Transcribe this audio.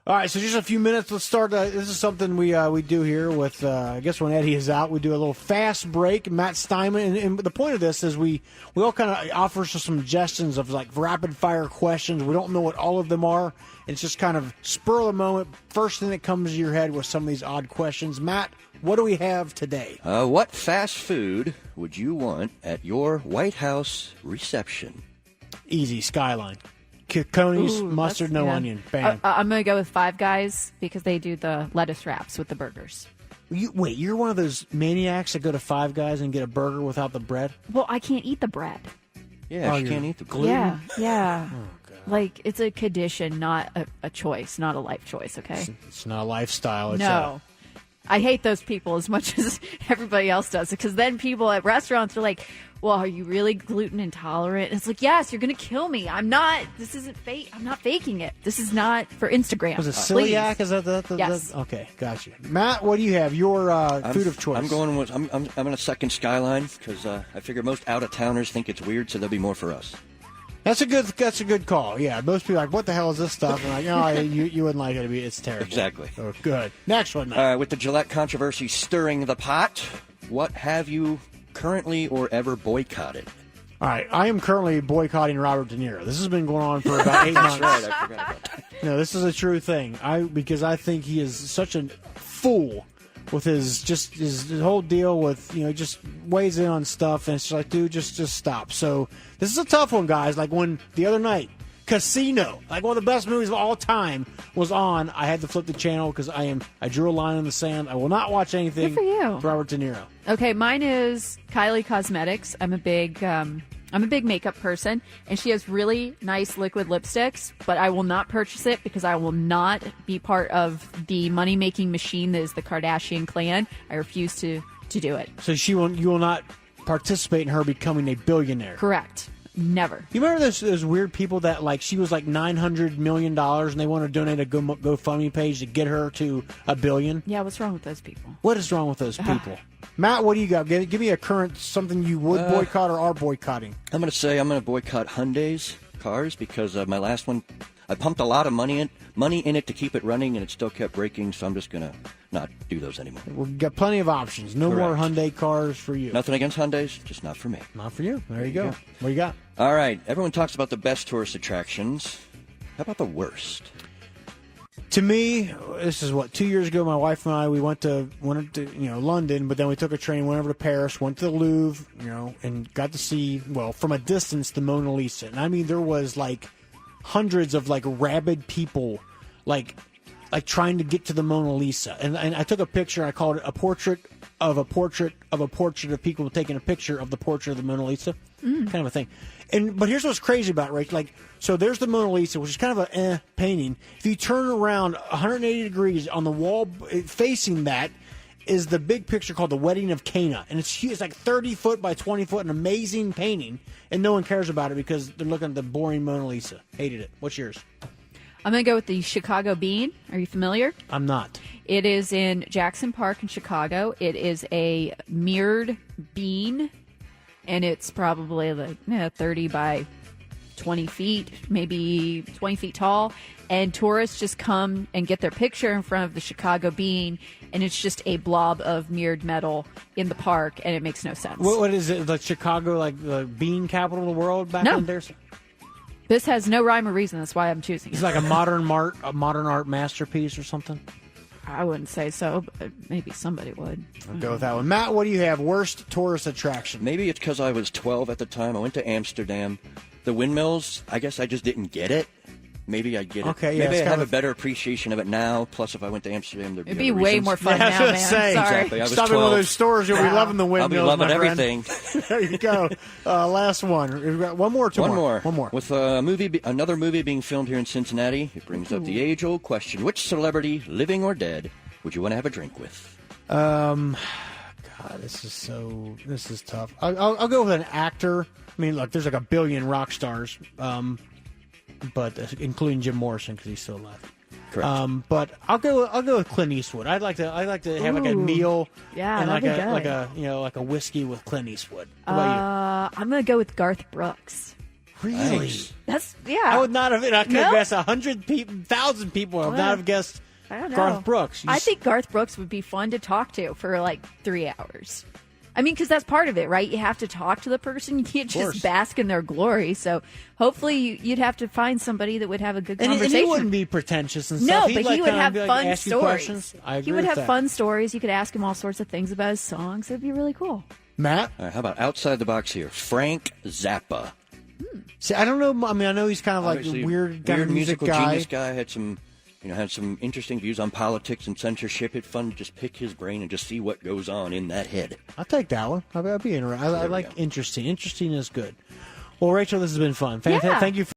All right, so just a few minutes. Let's start. This is something we do here with, I guess when Eddie is out, we do a little fast break. Matt Steinman, and the point of this is we all kind of offer some suggestions of like rapid-fire questions. We don't know what all of them are. It's just kind of spur of the moment, first thing that comes to your head with some of these odd questions. Matt, what do we have today? What fast food would you want at your White House reception? Easy, Skyline. Coney's, mustard, no onion. Bam. I'm going to go with Five Guys because they do the lettuce wraps with the burgers. Wait, you're one of those maniacs that go to Five Guys and get a burger without the bread? Well, I can't eat the bread. Yeah, you can't eat the gluten. Yeah. Oh, God. Like, it's a condition, not a choice, not a life choice, okay? It's not a lifestyle. It's no. I hate those people as much as everybody else does because then people at restaurants are like, well, are you really gluten intolerant? And it's like, yes, you're going to kill me. I'm not. This isn't fake. I'm not faking it. This is not for Instagram. Was it celiac? Is that yes. Okay, got you. Matt, what do you have? Your food of choice. I'm going with. I'm in a second Skyline because I figure most out-of-towners think it's weird, so there'll be more for us. That's a good call. Yeah, most people are like, what the hell is this stuff? And like, no, you wouldn't like it. It's terrible. Exactly. Oh, good. Next one, Matt. With the Gillette controversy stirring the pot, what have you currently or ever boycotted? All right, I am currently boycotting Robert De Niro. This has been going on for about 8 months. That's right, I forgot about that. No, this is a true thing. Because I think he is such a fool with his whole deal with, just weighs in on stuff, and it's like, dude, just stop. So this is a tough one, guys. Like when the other night, Casino, like one of the best movies of all time, was on. I had to flip the channel because I drew a line in the sand. I will not watch anything Good for you. with Robert De Niro. Okay, mine is Kylie Cosmetics. I'm a big makeup person, and she has really nice liquid lipsticks, but I will not purchase it because I will not be part of the money-making machine that is the Kardashian clan. I refuse to do it. So you will not participate in her becoming a billionaire. Correct. Never. You remember those weird people that, like, she was like $900 million and they want to donate a GoFundMe page to get her to $1 billion? Yeah, what's wrong with those people? What is wrong with those people? Matt, what do you got? Give me a current something you would boycott or are boycotting. I'm going to boycott Hyundai's cars because my last one, I pumped a lot of money in it to keep it running, and it still kept breaking, so I'm just going to not do those anymore. We've got plenty of options. No Correct. more Hyundai cars for you. Nothing against Hyundais, just not for me. Not for you. There you go. What do you got? All right. Everyone talks about the best tourist attractions. How about the worst? To me, this is 2 years ago. My wife and I, we went to London, but then we took a train, went over to Paris, went to the Louvre, and got to see, from a distance, the Mona Lisa. And I mean, there was like hundreds of like rabid people, like trying to get to the Mona Lisa. And I took a picture. I called it a portrait of a portrait of a portrait of people taking a picture of the portrait of the Mona Lisa, kind of a thing. But here's what's crazy about it, right? Like, so there's the Mona Lisa, which is kind of a painting. If you turn around 180 degrees on the wall facing that is the big picture called The Wedding of Cana. And it's huge. It's like 30 foot by 20 foot, an amazing painting. And no one cares about it because they're looking at the boring Mona Lisa. Hated it. What's yours? I'm going to go with the Chicago Bean. Are you familiar? I'm not. It is in Jackson Park in Chicago. It is a mirrored bean, and it's probably like 30 by 20 feet, maybe 20 feet tall. And tourists just come and get their picture in front of the Chicago Bean, and it's just a blob of mirrored metal in the park, and it makes no sense. What is it? Like Chicago, like the bean capital of the world back in there? This has no rhyme or reason. That's why I'm choosing it. It's like a modern art masterpiece or something? I wouldn't say so, but maybe somebody would. I'll go with that one. Matt, what do you have? Worst tourist attraction? Maybe it's because I was 12 at the time. I went to Amsterdam. The windmills, I guess I just didn't get it. Maybe I get it. Okay, yeah, maybe I have a better appreciation of it now. Plus, if I went to Amsterdam, it'd be way more fun now, man. Say, sorry. Exactly. I was Stop 12. in one of those stores. You'll be loving the windmills. I'll be loving everything. There you go. Last one. We've got one more. One more. With another movie being filmed here in Cincinnati, it brings up the age-old question: which celebrity, living or dead, would you want to have a drink with? God, this is tough. I'll go with an actor. I mean, look, there's like a billion rock stars, but including Jim Morrison because he's still alive. Correct. But I'll go with Clint Eastwood. I'd like to have like a meal, and like a whiskey with Clint Eastwood. What about you? I'm gonna go with Garth Brooks. Really? Nice. That's yeah. I would not have. I could No? have guessed 100 people, 1,000 people. I would not have guessed I don't know. Garth Brooks. You I s- think Garth Brooks would be fun to talk to for like 3 hours. I mean, because that's part of it, right? You have to talk to the person. You can't course. just bask in their glory. So hopefully you'd have to find somebody that would have a good and conversation. he wouldn't be pretentious and no, stuff. but He'd, he like, would kinda have be like, fun ask you stories. questions. I agree He would with have that. fun stories. You could ask him all sorts of things about his songs. It'd be really cool. Matt? All right, how about outside the box here? Frank Zappa. See, I don't know. I mean, I know he's kind of like Obviously, a weird kind of music musical guy. genius guy. Had some interesting views on politics and censorship. It's fun to just pick his brain and just see what goes on in that head. I'll take that one. I'll be interested. I There we like go. interesting. Interesting is good. Well, Rachel, this has been fun. Yeah. Thank you for